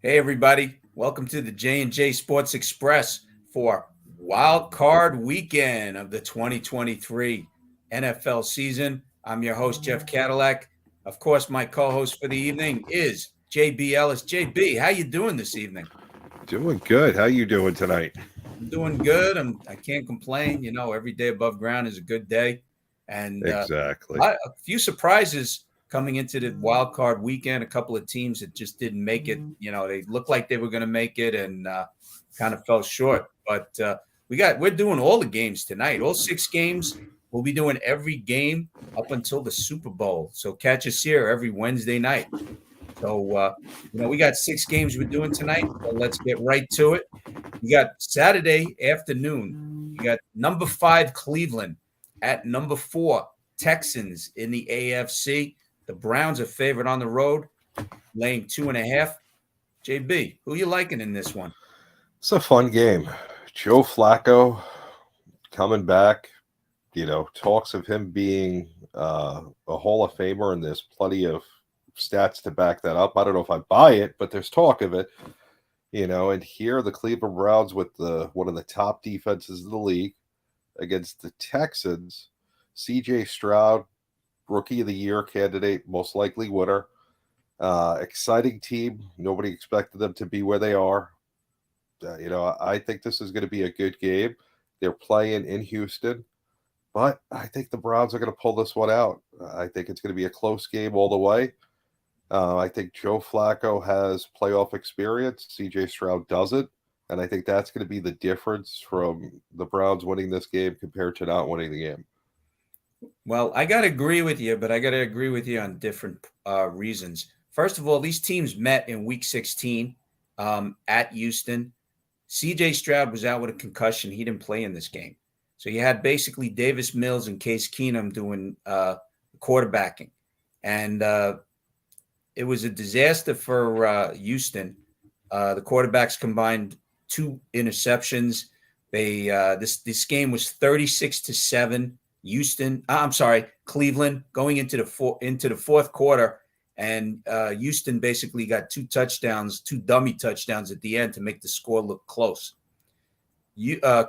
Hey everybody, welcome to the J&J Sports Express for Wildcard Weekend of the 2023 NFL season. I'm your host Jeff Cadillac. Of course, my co-host for the evening is JB Ellis. JB, how you doing this evening? Doing good. How you doing tonight? I'm doing good. I can't complain. You know, every day above ground is a good day, and Exactly. a few surprises coming into the wild card weekend. A couple of teams that just didn't make it. You know, they looked like they were going to make it and kind of fell short. But we're doing all the games tonight, all 6 games. We'll be doing every game up until the Super Bowl. So catch us here every Wednesday night. So we got 6 games we're doing tonight. So let's get right to it. You got Saturday afternoon. You got number 5 Cleveland at number 4 Texans in the AFC. The Browns are favored on the road, laying 2.5. JB, who you liking in this one? It's a fun game. Joe Flacco coming back. Talks of him being a Hall of Famer, and there's plenty of stats to back that up. I don't know if I buy it, but there's talk of it. And here the Cleveland Browns with one of the top defenses in the league against the Texans. CJ Stroud, Rookie of the Year candidate, most likely winner. Exciting team. Nobody expected them to be where they are. I think this is going to be a good game. They're playing in Houston, but I think the Browns are going to pull this one out. I think it's going to be a close game all the way. I think Joe Flacco has playoff experience. CJ Stroud doesn't. And I think that's going to be the difference from the Browns winning this game compared to not winning the game. Well, I got to agree with you, but I got to agree with you on different reasons. First of all, these teams met in Week 16 at Houston. CJ Stroud was out with a concussion. He didn't play in this game. So you had basically Davis Mills and Case Keenum doing quarterbacking. And it was a disaster for Houston. The quarterbacks combined 2 interceptions. They this game was 36-7. Cleveland going into the fourth quarter, and Houston basically got 2 dummy touchdowns at the end to make the score look close.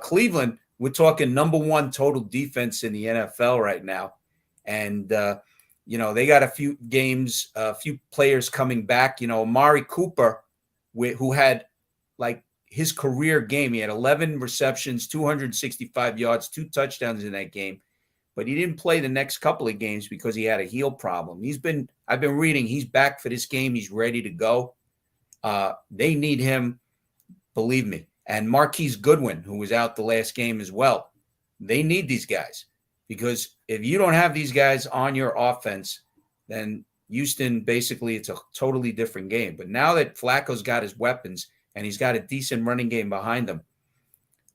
Cleveland, we're talking number 1 total defense in the NFL right now, and they got a few games, a few players coming back. Amari Cooper, who had like his career game. He had 11 receptions, 265 yards, 2 touchdowns in that game. But he didn't play the next couple of games because he had a heel problem. I've been reading, he's back for this game. He's ready to go. They need him, believe me. And Marquise Goodwin, who was out the last game as well. They need these guys. Because if you don't have these guys on your offense, then Houston, basically, it's a totally different game. But now that Flacco's got his weapons and he's got a decent running game behind him,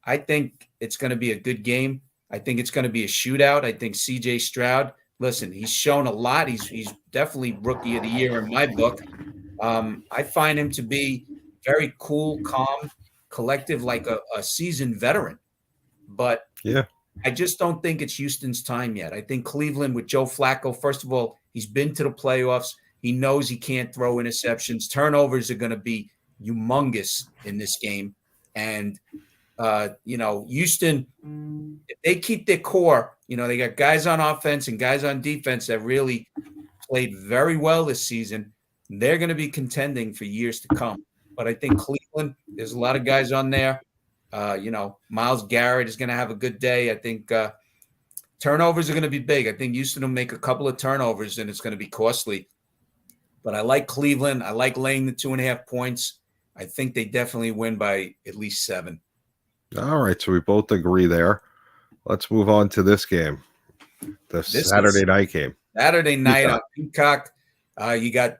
I think it's going to be a good game. I think it's going to be a shootout. I think CJ Stroud, listen, he's shown a lot. He's definitely Rookie of the Year in my book. I find him to be very cool, calm, collective, like a seasoned veteran. But yeah, I just don't think it's Houston's time yet. I think Cleveland with Joe Flacco, first of all, he's been to the playoffs. He knows he can't throw interceptions. Turnovers are going to be humongous in this game. And, Houston, if they keep their core, they got guys on offense and guys on defense that really played very well this season. They're going to be contending for years to come. But I think Cleveland, there's a lot of guys on there. Myles Garrett is going to have a good day. I think turnovers are going to be big. I think Houston will make a couple of turnovers, and it's going to be costly. But I like Cleveland. I like laying the 2.5 points. I think they definitely win by at least 7. All right, so we both agree there. Let's move on to this game, Saturday night game. Saturday night on Peacock. You got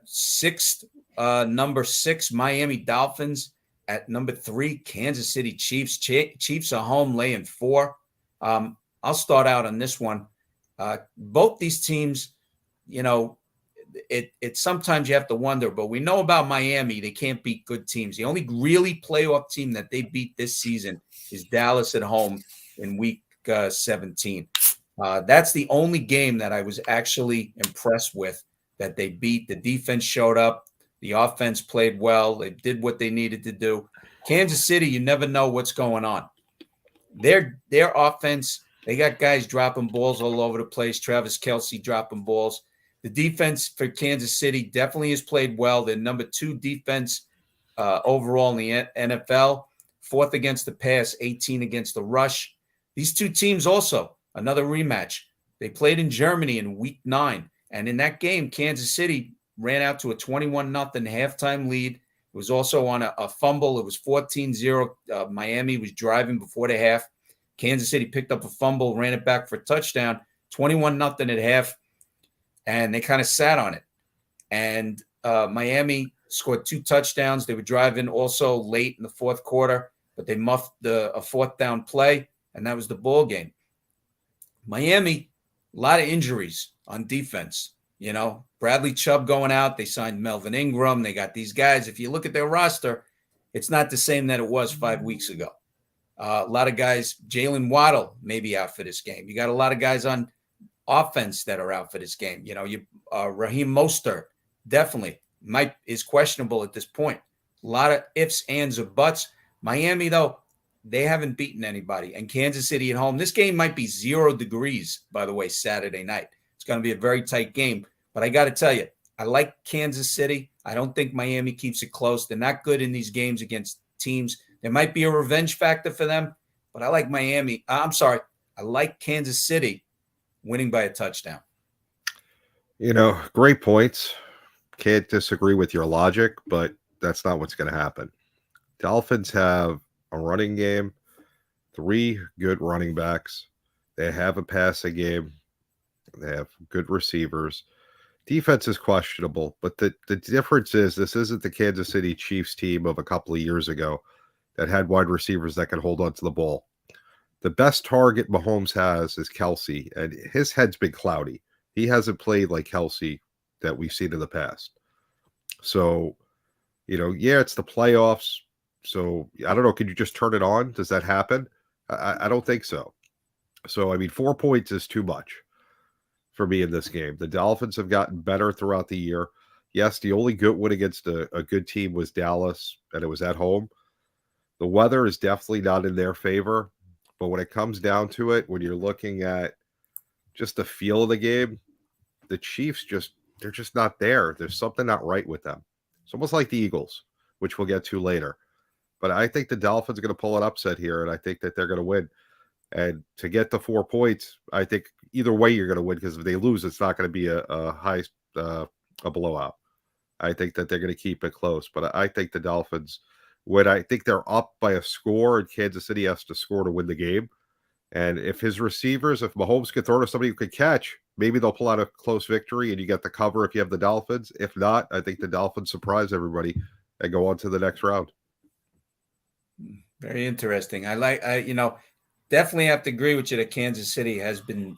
number 6 Miami Dolphins at number 3 Kansas City Chiefs. Chiefs are home laying 4. I'll start out on this one. Both these teams, it sometimes you have to wonder, but we know about Miami. They can't beat good teams. The only really playoff team that they beat this season is Dallas at home in week 17. That's the only game that I was actually impressed with that they beat. The defense showed up. The offense played well. They did what they needed to do. Kansas City, you never know what's going on. Their offense, they got guys dropping balls all over the place. Travis Kelce dropping balls. The defense for Kansas City definitely has played well. They're number 2 defense overall in the NFL, 4th against the pass, 18 against the rush. These two teams also, another rematch. They played in Germany in week 9. And in that game, Kansas City ran out to a 21-0 halftime lead. It was also on a fumble. It was 14-0. Miami was driving before the half. Kansas City picked up a fumble, ran it back for a touchdown, 21-0 at half, and they kind of sat on it. And Miami scored 2 touchdowns. They were driving also late in the fourth quarter, but they muffed a 4th down play, and that was the ball game. Miami, a lot of injuries on defense. You know, Bradley Chubb going out. They signed Melvin Ingram. They got these guys. If you look at their roster, it's not the same that it was 5 weeks ago. A lot of guys, Jalen Waddle may be out for this game. You got a lot of guys on offense that are out for this game. You know, Raheem Mostert definitely is questionable at this point. A lot of ifs, ands, or buts. Miami, though, they haven't beaten anybody. And Kansas City at home. This game might be 0 degrees, by the way, Saturday night. It's going to be a very tight game. But I got to tell you, I like Kansas City. I don't think Miami keeps it close. They're not good in these games against teams. There might be a revenge factor for them, but I like Miami. I like Kansas City winning by a touchdown. You know, great points. Can't disagree with your logic, but that's not what's going to happen. Dolphins have a running game, 3 good running backs. They have a passing game. They have good receivers. Defense is questionable, but the difference is this isn't the Kansas City Chiefs team of a couple of years ago that had wide receivers that could hold on to the ball. The best target Mahomes has is Kelce, and his head's been cloudy. He hasn't played like Kelce that we've seen in the past. So, you know, yeah, it's the playoffs. So, I don't know. Can you just turn it on? Does that happen? I don't think so. So, I mean, 4 points is too much for me in this game. The Dolphins have gotten better throughout the year. Yes, the only good win against a good team was Dallas, and it was at home. The weather is definitely not in their favor. But when it comes down to it, when you're looking at just the feel of the game, the Chiefs they're just not there. There's something not right with them. It's almost like the Eagles, which we'll get to later. But I think the Dolphins are going to pull an upset here, and I think that they're going to win. And to get the 4 points, I think either way you're going to win, because if they lose, it's not going to be a blowout. I think that they're going to keep it close. But I think the Dolphins win. I think they're up by a score, and Kansas City has to score to win the game. And if his receivers, if Mahomes can throw to somebody who could catch, maybe they'll pull out a close victory and you get the cover if you have the Dolphins. If not, I think the Dolphins surprise everybody and go on to the next round. Very interesting. I definitely have to agree with you that Kansas City has been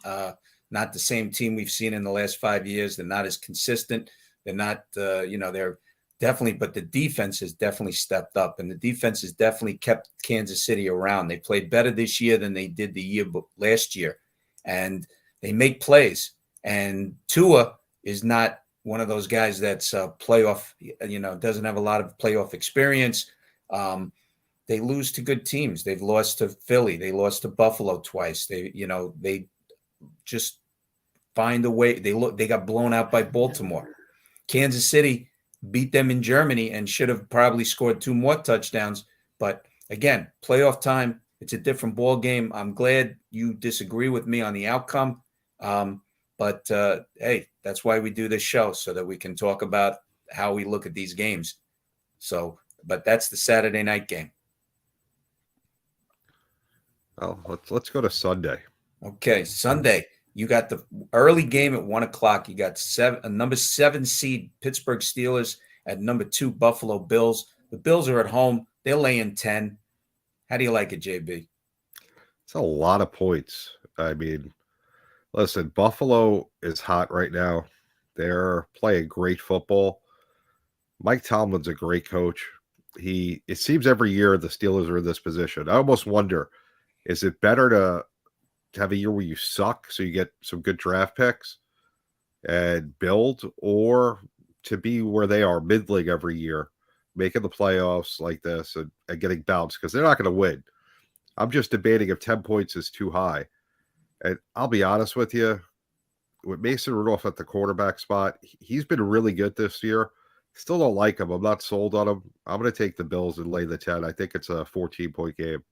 not the same team we've seen in the last 5 years. They're not as consistent. They're not, they're definitely, but the defense has definitely stepped up, and the defense has definitely kept Kansas City around. They played better this year than they did the last year, and they make plays. And Tua is not one of those guys that's playoff, doesn't have a lot of playoff experience. They lose to good teams. They've lost to Philly. They lost to Buffalo twice. They just find a way. They got blown out by Baltimore. Kansas City beat them in Germany and should have probably scored 2 more touchdowns. But again, playoff time, it's a different ball game. I'm glad you disagree with me on the outcome. But hey, that's why we do this show, so that we can talk about how we look at these games. So, but that's the Saturday night game. Well, let's go to Sunday. Okay, Sunday. You got the early game at 1:00. You got number 7 seed Pittsburgh Steelers at number 2 Buffalo Bills. The Bills are at home. They're laying 10. How do you like it, JB? It's a lot of points. I mean, listen, Buffalo is hot right now. They're playing great football. Mike Tomlin's a great coach. It seems every year the Steelers are in this position. I almost wonder, is it better to have a year where you suck so you get some good draft picks and build, or to be where they are, mid-league every year, making the playoffs like this and getting bounced because they're not going to win. I'm just debating if 10 points is too high. And I'll be honest with you, with Mason Rudolph at the quarterback spot, he's been really good this year. Still don't like him. I'm not sold on him. I'm going to take the Bills and lay the 10. I think it's a 14-point game.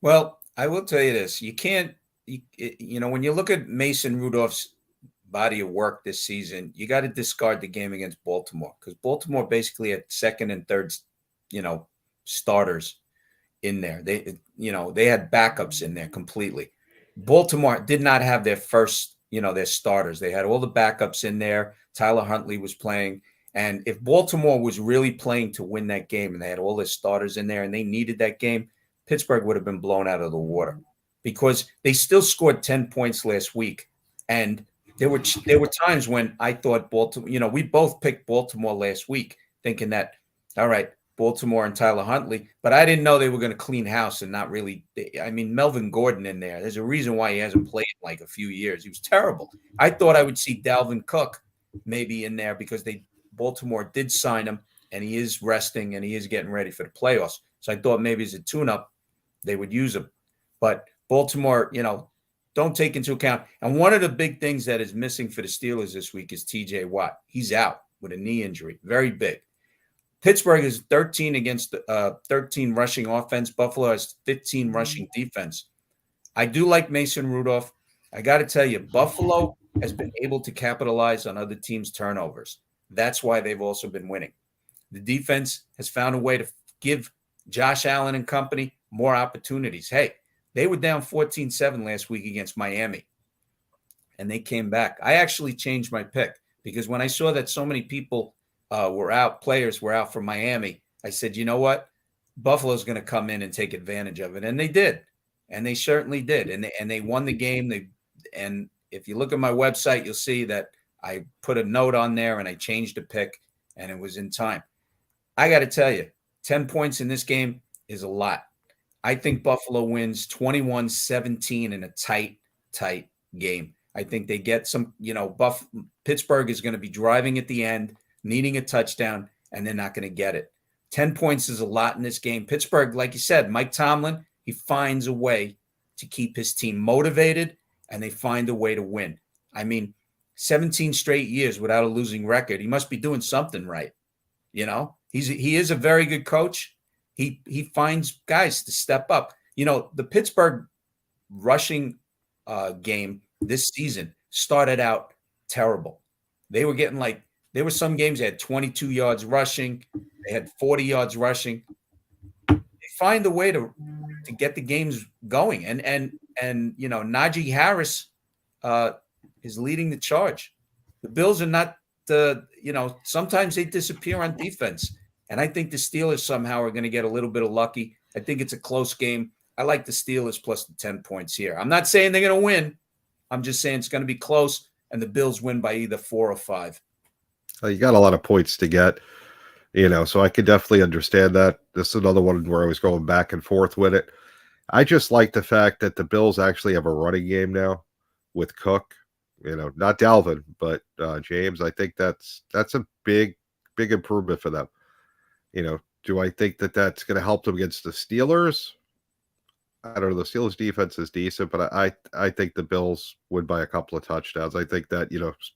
Well, I will tell you this. You can't, when you look at Mason Rudolph's body of work this season, you got to discard the game against Baltimore because Baltimore basically had second and third, starters in there. They had backups in there completely. Baltimore did not have their first, their starters. They had all the backups in there. Tyler Huntley was playing. And if Baltimore was really playing to win that game and they had all their starters in there and they needed that game, Pittsburgh would have been blown out of the water because they still scored 10 points last week. And there were times when I thought Baltimore, we both picked Baltimore last week thinking that, all right, Baltimore and Tyler Huntley, but I didn't know they were going to clean house and not really. Melvin Gordon in there. There's a reason why he hasn't played in like a few years. He was terrible. I thought I would see Dalvin Cook maybe in there because Baltimore did sign him and he is resting and he is getting ready for the playoffs. So I thought maybe as a tune-up they would use him. But Baltimore, don't take into account. And one of the big things that is missing for the Steelers this week is TJ Watt. He's out with a knee injury. Very big. Pittsburgh is 13 against 13 rushing offense. Buffalo has 15 rushing defense. I do like Mason Rudolph. I got to tell you, Buffalo has been able to capitalize on other teams' turnovers. That's why they've also been winning. The defense has found a way to give Josh Allen and company more opportunities. Hey, they were down 14-7 last week against Miami, and they came back. I actually changed my pick because when I saw that so many people players were out from Miami, I said, you know what? Buffalo's going to come in and take advantage of it. And they did. And they certainly did. And they won the game. And if you look at my website, you'll see that I put a note on there and I changed the pick and it was in time. I got to tell you, 10 points in this game is a lot. I think Buffalo wins 21-17 in a tight game. I think they get some, Pittsburgh is going to be driving at the end, needing a touchdown, and they're not going to get it. 10 points is a lot in this game. Pittsburgh, like you said, Mike Tomlin, he finds a way to keep his team motivated, and they find a way to win. 17 straight years without a losing record. He must be doing something right. He is a very good coach. He finds guys to step up. The Pittsburgh rushing game this season started out terrible. They were getting there were some games they had 22 yards rushing. They had 40 yards rushing. They find a way to get the games going. And Najee Harris is leading the charge. The Bills are not sometimes they disappear on defense. And I think the Steelers somehow are going to get a little bit of lucky. I think it's a close game. I like the Steelers plus the 10 points here. I'm not saying they're going to win. I'm just saying it's going to be close, and the Bills win by either 4 or 5. You got a lot of points to get, so I could definitely understand that. This is another one where I was going back and forth with it. I just like the fact that the Bills actually have a running game now with Cook, not Dalvin, but James. I think that's a big improvement for them. Do I think that that's going to help them against the Steelers? I don't know. The Steelers defense is decent, but I think the Bills win by a couple of touchdowns. I think that,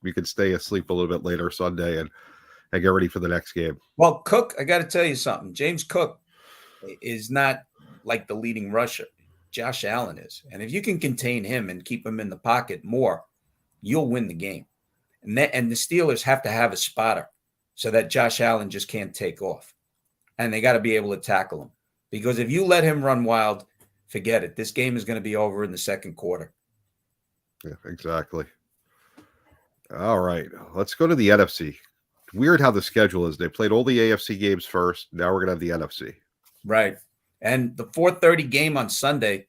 we could stay asleep a little bit later Sunday and get ready for the next game. Well, Cook, I got to tell you something. James Cook is not like the leading rusher. Josh Allen is. And if you can contain him and keep him in the pocket more, you'll win the game. And the Steelers have to have a spotter so that Josh Allen just can't take off. And they got to be able to tackle him. Because if you let him run wild, forget it. This game is going to be over in the second quarter. Yeah, exactly. All right. Let's go to the NFC. Weird how the schedule is. They played all the AFC games first. Now we're going to have the NFC. Right. And the 4:30 game on Sunday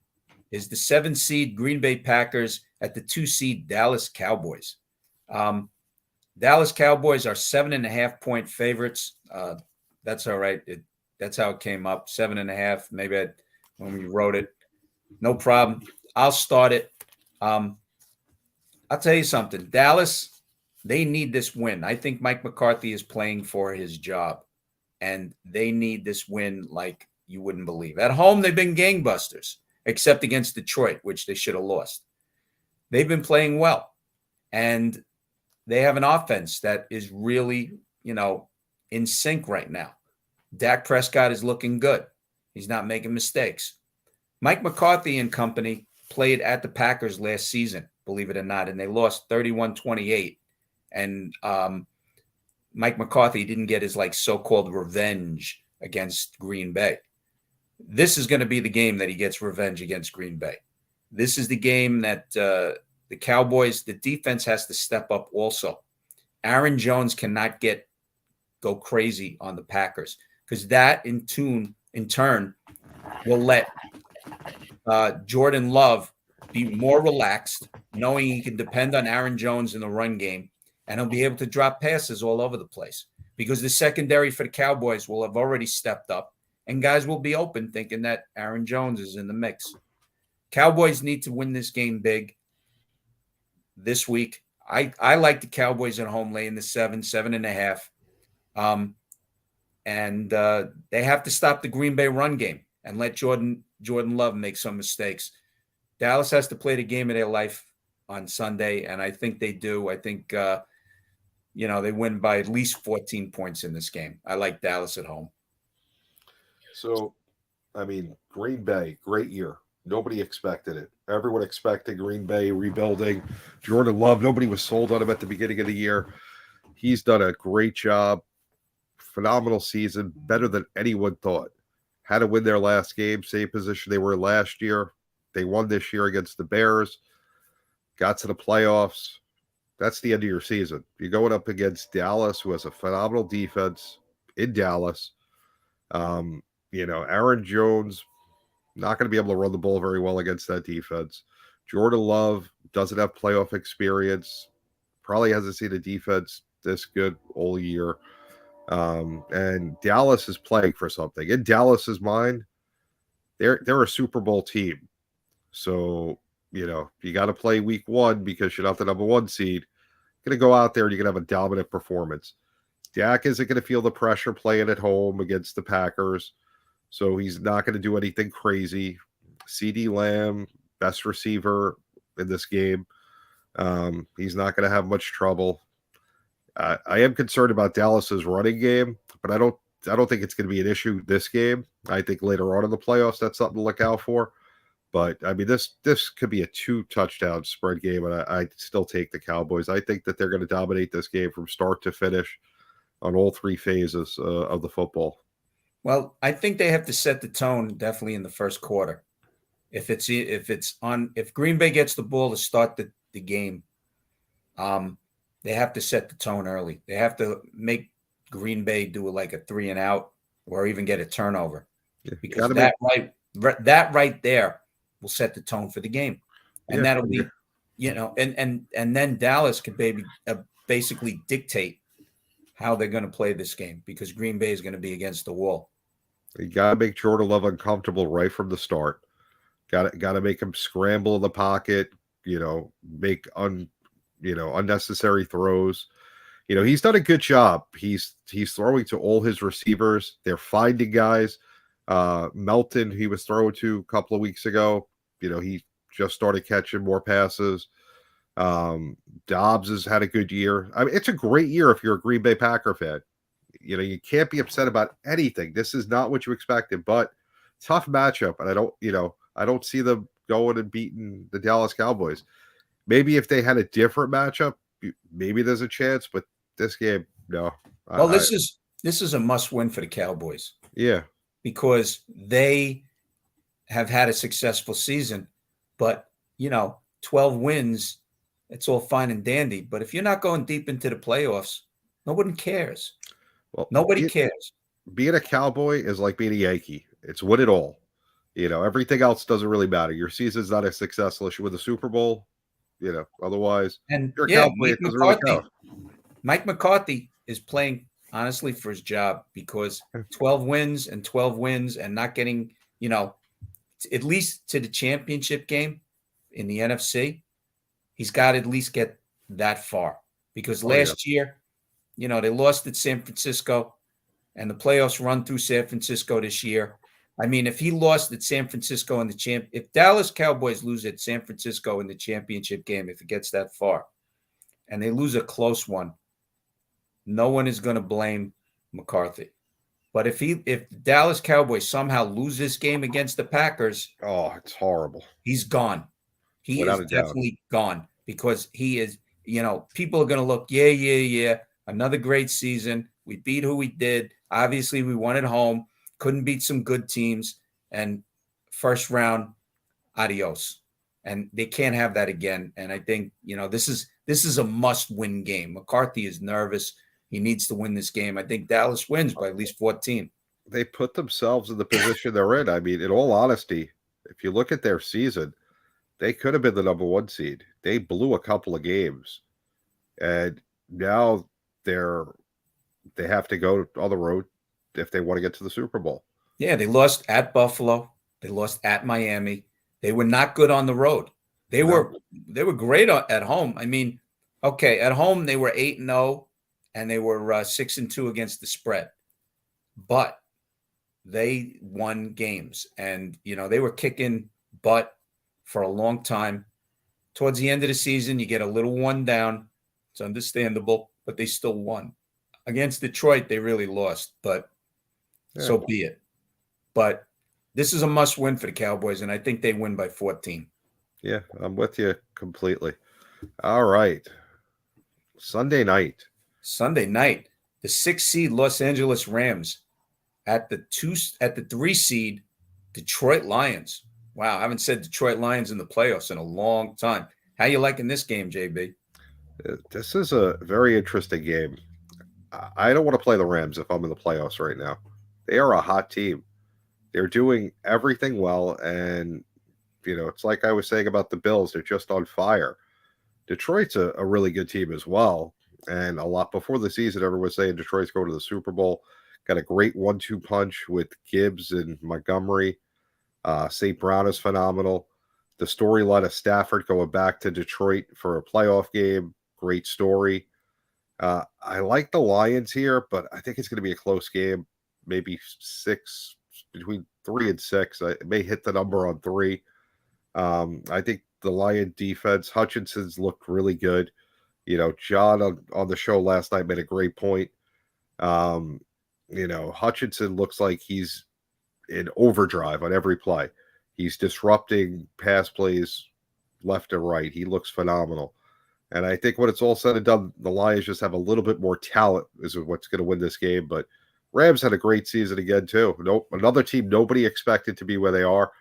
is the 7-seed Green Bay Packers at the 2-seed Dallas Cowboys. Dallas Cowboys are 7.5-point favorites. That's all right. That's how it came up. 7.5. Maybe when we wrote it. No problem. I'll start it. I'll tell you something. Dallas, they need this win. I think Mike McCarthy is playing for his job, and they need this win like you wouldn't believe. At home, they've been gangbusters, except against Detroit, which they should have lost. They've been playing well, and they have an offense that is really, in sync right now. Dak Prescott is looking good. He's not making mistakes. Mike McCarthy and company played at the Packers last season, believe it or not, and they lost 31-28. And Mike McCarthy didn't get his so-called revenge against Green Bay. This is going to be the game that he gets revenge against Green Bay. This is the game that the Cowboys, the defense has to step up also. Aaron Jones cannot go crazy on the Packers, because that in turn will let Jordan Love be more relaxed, knowing he can depend on Aaron Jones in the run game, and he'll be able to drop passes all over the place, because the secondary for the Cowboys will have already stepped up, and guys will be open thinking that Aaron Jones is in the mix. Cowboys need to win this game big this week. I like the Cowboys at home laying the 7.5. And they have to stop the Green Bay run game and let Jordan Love make some mistakes. Dallas has to play the game of their life on Sunday, and I think they do. I think, they win by at least 14 points in this game. I like Dallas at home. So, Green Bay, great year. Nobody expected it. Everyone expected Green Bay rebuilding. Jordan Love, nobody was sold on him at the beginning of the year. He's done a great job. Phenomenal season, better than anyone thought. Had to win their last game, same position they were last year. They won this year against the Bears. Got to the playoffs. That's the end of your season. You're going up against Dallas, who has a phenomenal defense in Dallas. Aaron Jones, not going to be able to run the ball very well against that defense. Jordan Love doesn't have playoff experience. Probably hasn't seen a defense this good all year. And Dallas is playing for something. In Dallas's mind, they're a Super Bowl team. So, you got to play week one because you're not the number one seed. Going to go out there and you're going to have a dominant performance. Dak isn't going to feel the pressure playing at home against the Packers. So he's not going to do anything crazy. CeeDee Lamb, best receiver in this game. He's not going to have much trouble. I am concerned about Dallas's running game, but I don't think it's going to be an issue this game. I think later on in the playoffs, that's something to look out for. But this could be a 2-touchdown spread game, and I still take the Cowboys. I think that they're going to dominate this game from start to finish on all three phases of the football. Well, I think they have to set the tone definitely in the first quarter. If Green Bay gets the ball to start the game, they have to set the tone early. They have to make Green Bay do a 3-and-out or even get a turnover, because that right there will set the tone for the game, and that'll be, and then Dallas could basically dictate how they're going to play this game, because Green Bay is going to be against the wall. You got to make Jordan Love uncomfortable right from the start. Got to make him scramble in the pocket. Make unnecessary throws. He's done a good job. He's throwing to all his receivers. They're finding guys. Melton, he was throwing to a couple of weeks ago. He just started catching more passes. Dobbs has had a good year. It's a great year if you're a Green Bay Packer fan. You can't be upset about anything. This is not what you expected, but tough matchup. And I don't see them going and beating the Dallas Cowboys. Maybe if they had a different matchup, maybe there's a chance, but this game, no. Well, this is a must-win for the Cowboys. Yeah. Because they have had a successful season, but 12 wins, it's all fine and dandy. But if you're not going deep into the playoffs, nobody cares. Well, nobody cares. Being a Cowboy is like being a Yankee. It's win it all. Everything else doesn't really matter. Your season's not a success unless you win the Super Bowl. Otherwise, and you're a Cowboy. It doesn't really count. Mike McCarthy is playing honestly for his job, because 12 wins and not getting, at least to the championship game in the NFC, he's got to at least get that far. because Oh, yeah. last year, they lost at San Francisco, and the playoffs run through San Francisco this year. I mean, if he lost at San Francisco in if Dallas Cowboys lose at San Francisco in the championship game, if it gets that far, and they lose a close one, no one is going to blame McCarthy. But if Dallas Cowboys somehow lose this game against the Packers, Oh, it's horrible. he's gone. He Without is a doubt. definitely gone because he is, people are going to look, yeah. Another great season. We beat who we did. Obviously, we won at home. Couldn't beat some good teams. And first round, adios. And they can't have that again. And I think, this is a must-win game. McCarthy is nervous. He needs to win this game. I think Dallas wins by at least 14. They put themselves in the position they're in. I mean, in all honesty, if you look at their season, they could have been the number 1 seed. They blew a couple of games. And now they have to go on the road if they want to get to the Super Bowl. Yeah, they lost at Buffalo. They lost at Miami. They were not good on the road. They were great at home. I mean, okay, at home they were 8-0 and they were 6-2 against the spread. But they won games and they were kicking butt for a long time. Towards the end of the season, you get a little one down. It's understandable, but they still won. Against Detroit, they really lost, but so be it. But this is a must-win for the Cowboys, and I think they win by 14. Yeah, I'm with you completely. All right. Sunday night, the 6 seed Los Angeles Rams at the 3 seed Detroit Lions. Wow, I haven't said Detroit Lions in the playoffs in a long time. How you liking this game, JB? This is a very interesting game. I don't want to play the Rams if I'm in the playoffs right now. They are a hot team. They're doing everything well, and it's like I was saying about the Bills. They're just on fire. Detroit's a really good team as well, and a lot before the season, everyone was saying Detroit's going to the Super Bowl. Got a great 1-2 punch with Gibbs and Montgomery. St. Brown is phenomenal. The storyline of Stafford going back to Detroit for a playoff game, great story. I like the Lions here, but I think it's going to be a close game. Maybe 6, between 3 and 6. I may hit the number on 3. I think the Lion defense, Hutchinson's looked really good. John on the show last night made a great point. Hutchinson looks like he's in overdrive on every play. He's disrupting pass plays left and right. He looks phenomenal. And I think when it's all said and done, the Lions just have a little bit more talent is what's going to win this game. But Rams had a great season again, too. Another team nobody expected to be where they are.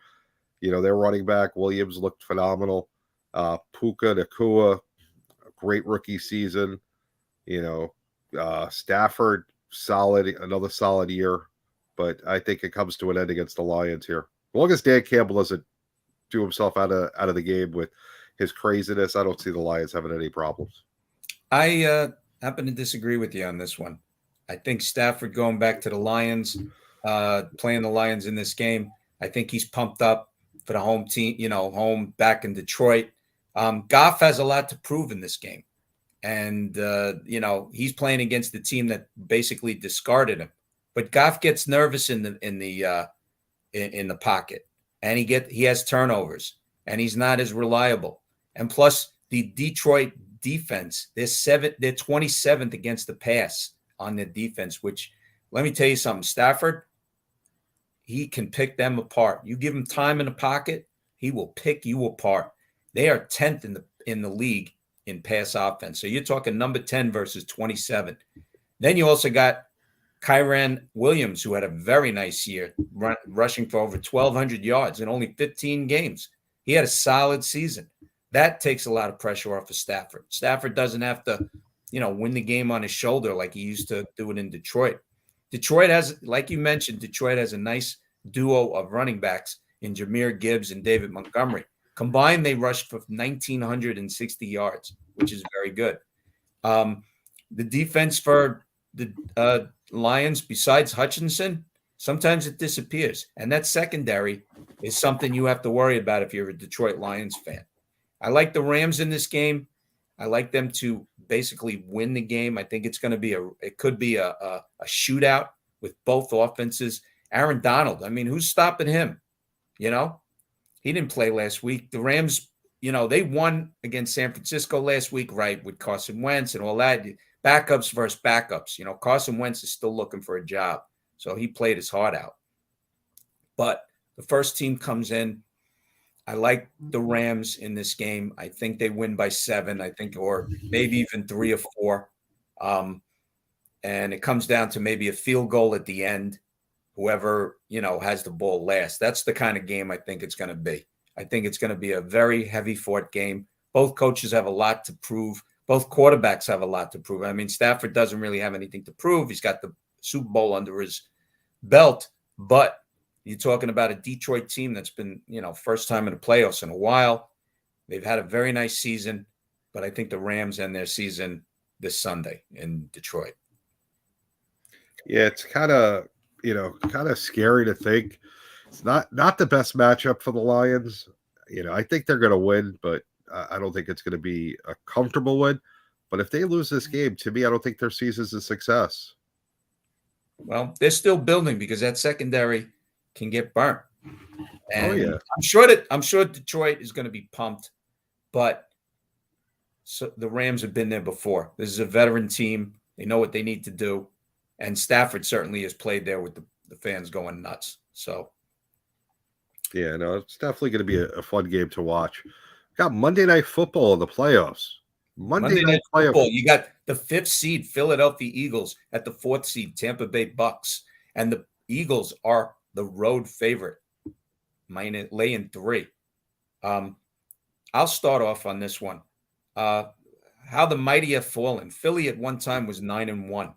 Their running back, Williams, looked phenomenal. Puka Nacua, a great rookie season. Stafford, another solid year. But I think it comes to an end against the Lions here. As long as Dan Campbell doesn't do himself out of the game with his craziness, I don't see the Lions having any problems. I happen to disagree with you on this one. I think Stafford going back to the Lions, playing the Lions in this game, I think he's pumped up for the home team, home back in Detroit. Goff has a lot to prove in this game. And, he's playing against the team that basically discarded him. But Goff gets nervous in the pocket, and he has turnovers, and he's not as reliable. And plus, the Detroit defense, they're 27th against the pass on their defense. Which, let me tell you something, Stafford, he can pick them apart. You give him time in the pocket, he will pick you apart. They are 10th in the league in pass offense. So you're talking number 10 versus 27. Then you also got Kyren Williams, who had a very nice year, rushing for over 1,200 yards in only 15 games. He had a solid season. That takes a lot of pressure off of Stafford. Stafford doesn't have to, win the game on his shoulder like he used to do it in Detroit. Detroit has, like you mentioned, a nice duo of running backs in Jahmyr Gibbs and David Montgomery. Combined, they rushed for 1,960 yards, which is very good. The defense for the Lions, besides Hutchinson, sometimes it disappears. And that secondary is something you have to worry about if you're a Detroit Lions fan. I like the Rams in this game. I like them to basically win the game. I think it could be a shootout with both offenses. Aaron Donald, I mean, who's stopping him? You know, he didn't play last week. The Rams, they won against San Francisco last week, right, with Carson Wentz and all that. Backups versus backups. Carson Wentz is still looking for a job, so he played his heart out. But the first team comes in. I like the Rams in this game. I think they win by 7, or maybe even 3 or 4. And it comes down to maybe a field goal at the end. Whoever, has the ball last. That's the kind of game I think it's going to be. I think it's going to be a very heavy fought game. Both coaches have a lot to prove. Both quarterbacks have a lot to prove. I mean, Stafford doesn't really have anything to prove. He's got the Super Bowl under his belt, but you're talking about a Detroit team that's been, first time in the playoffs in a while. They've had a very nice season, but I think the Rams end their season this Sunday in Detroit. Yeah, it's kind of scary to think. It's not the best matchup for the Lions. I think they're going to win, but I don't think it's going to be a comfortable win. But if they lose this game, to me, I don't think their season's a success. Well, they're still building because that secondary can get burnt. And I'm sure Detroit is going to be pumped, but the Rams have been there before. This is a veteran team. They know what they need to do. And Stafford certainly has played there with the fans going nuts. So, yeah, no, it's definitely going to be a fun game to watch. Got Monday Night Football in the playoffs. Monday Night Football. You got the 5th seed Philadelphia Eagles at the 4th seed Tampa Bay Bucks, and the Eagles are the road favorite, laying 3. I'll start off on this one. How the mighty have fallen. Philly at one time was 9-1.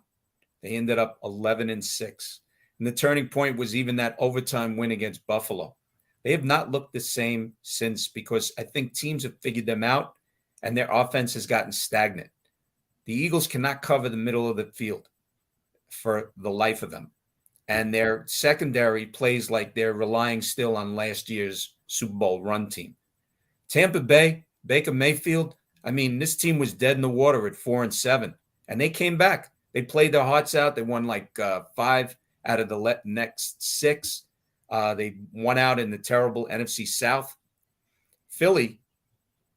They ended up 11-6. And the turning point was even that overtime win against Buffalo. They have not looked the same since because I think teams have figured them out and their offense has gotten stagnant. The Eagles cannot cover the middle of the field for the life of them. And their secondary plays like they're relying still on last year's Super Bowl run team. Tampa Bay, Baker Mayfield, I mean, this team was dead in the water at 4-7, and they came back. They played their hearts out. They won 5 out of the next 6. They won out in the terrible NFC South. Philly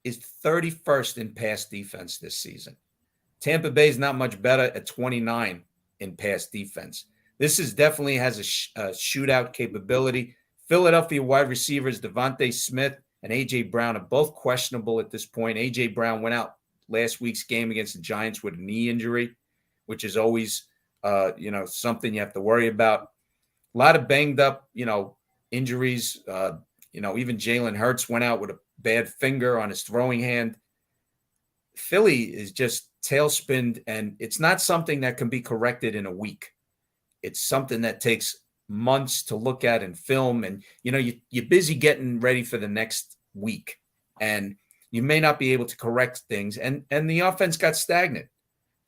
is 31st in pass defense this season. Tampa Bay is not much better at 29 in pass defense. This definitely has a shootout capability. Philadelphia wide receivers Devontae Smith and A.J. Brown are both questionable at this point. A.J. Brown went out last week's game against the Giants with a knee injury, which is always, something you have to worry about. A lot of banged up, injuries. Even Jalen Hurts went out with a bad finger on his throwing hand. Philly is just tailspinned, and it's not something that can be corrected in a week. It's something that takes months to look at and film, and you're busy getting ready for the next week, and you may not be able to correct things. And the offense got stagnant.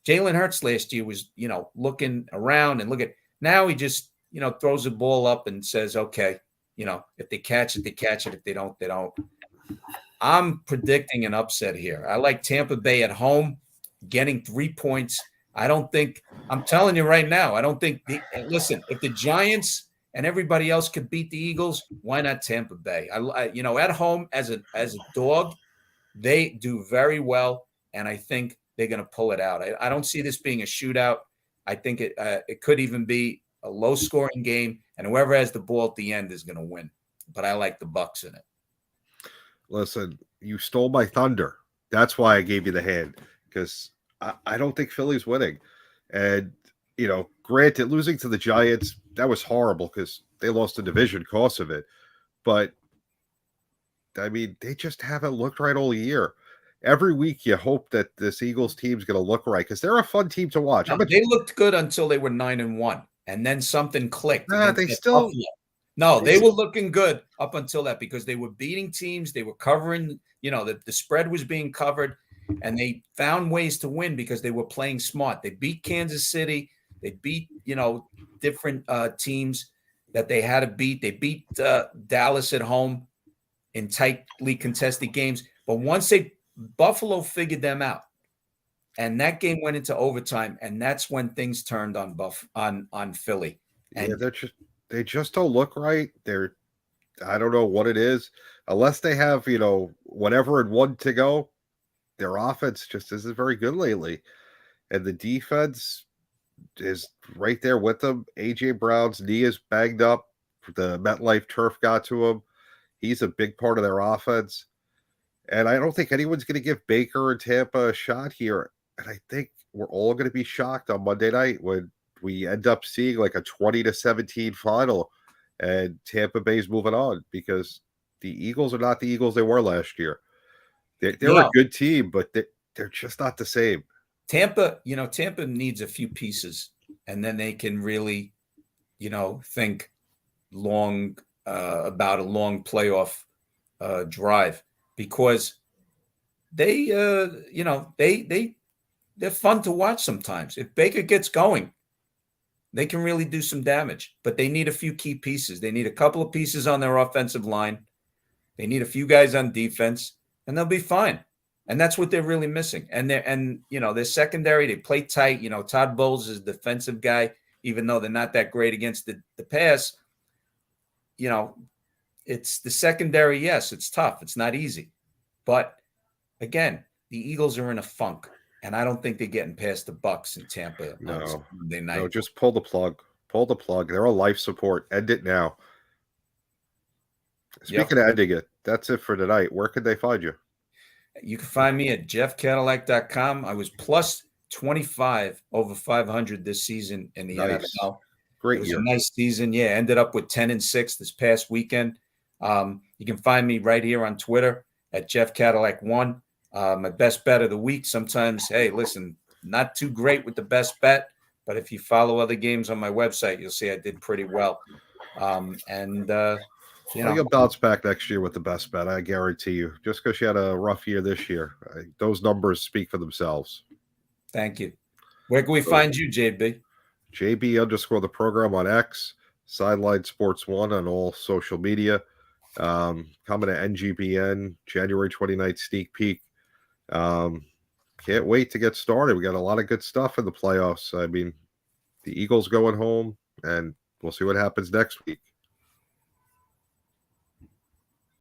Jalen Hurts last year was, looking around and now he just, throws the ball up and says, okay, if they catch it, they catch it. If they don't, they don't. I'm predicting an upset here. I like Tampa Bay at home getting 3 points. I'm telling you right now, I don't think listen, if the Giants and everybody else could beat the Eagles, why not Tampa Bay? At home as a dog, they do very well, and I think they're going to pull it out. I don't see this being a shootout. I think it could even be a low-scoring game, and whoever has the ball at the end is going to win. But I like the Bucks in it. Listen, you stole my thunder. That's why I gave you the hand, because I don't think Philly's winning. And, granted, losing to the Giants, that was horrible because they lost the division because of it. But, I mean, they just haven't looked right all year. Every week you hope that this Eagles team's going to look right because they're a fun team to watch. They looked good until they were 9-1, and then something clicked. They were looking good up until that because they were beating teams. They were covering, the spread was being covered, and they found ways to win because they were playing smart. They beat Kansas City. They beat, different teams that they had to beat. They beat Dallas at home in tightly contested games. But once Buffalo figured them out. And that game went into overtime, and that's when things turned on Philly. Yeah, And they just don't look right. I don't know what it is. Unless they have, whatever and one to go, their offense just isn't very good lately. And the defense is right there with them. AJ Brown's knee is banged up. The MetLife turf got to him. He's a big part of their offense. And I don't think anyone's going to give Baker and Tampa a shot here. And I think we're all going to be shocked on Monday night when we end up seeing like a 20-17 final and Tampa Bay's moving on, because the Eagles are not the Eagles they were last year. They're a good team, but they're just not the same. Tampa needs a few pieces, and then they can really, think long about a long playoff drive, because they're fun to watch sometimes. If Baker gets going, they can really do some damage, but they need a few key pieces. They need a couple of pieces on their offensive line. They need a few guys on defense, and they'll be fine. And that's what they're really missing. And their secondary, they play tight. Todd Bowles is a defensive guy, even though they're not that great against the pass. It's the secondary. Yes, it's tough. It's not easy. But again, the Eagles are in a funk, and I don't think they're getting past the Bucs in Tampa on Monday night. No, just pull the plug. Pull the plug. They're on life support. End it now. Speaking of ending it, that's it for tonight. Where could they find you? You can find me at jeffcadillac.com. I was plus 25 over 500 this season in the NFL. Great It was year. a nice season. Yeah, ended up with 10-6 this past weekend. You can find me right here on Twitter at jeffcadillac1. My best bet of the week. Sometimes, hey, listen, not too great with the best bet, but if you follow other games on my website, you'll see I did pretty well. You'll bounce back next year with the best bet, I guarantee you. Just because you had a rough year this year, those numbers speak for themselves. Thank you. Where can we find you, JB? JB_ the program on X, Sideline Sports 1 on all social media. Coming to NGBN, January 29th sneak peek. Can't wait to get started. We got a lot of good stuff in the playoffs. I mean, the Eagles going home, and we'll see what happens next week.